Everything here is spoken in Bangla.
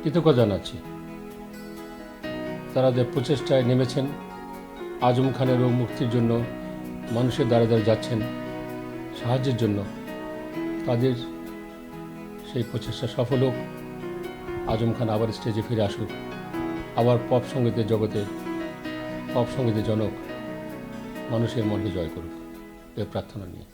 কৃতজ্ঞতা জানাচ্ছি। তারা যে প্রচেষ্টায় নেমেছেন, আজম খানের রোগ মুক্তির জন্য মানুষের দ্বারে দ্বারে যাচ্ছেন সাহায্যের জন্য, তাদের সেই প্রচেষ্টা সফল হোক। আজম খান আবার স্টেজে ফিরে আসুক, আবার পপ সঙ্গীতের জগতে পপ সঙ্গীতের জনক মানুষের মনকে জয় করুক, এর প্রার্থনা নিয়ে।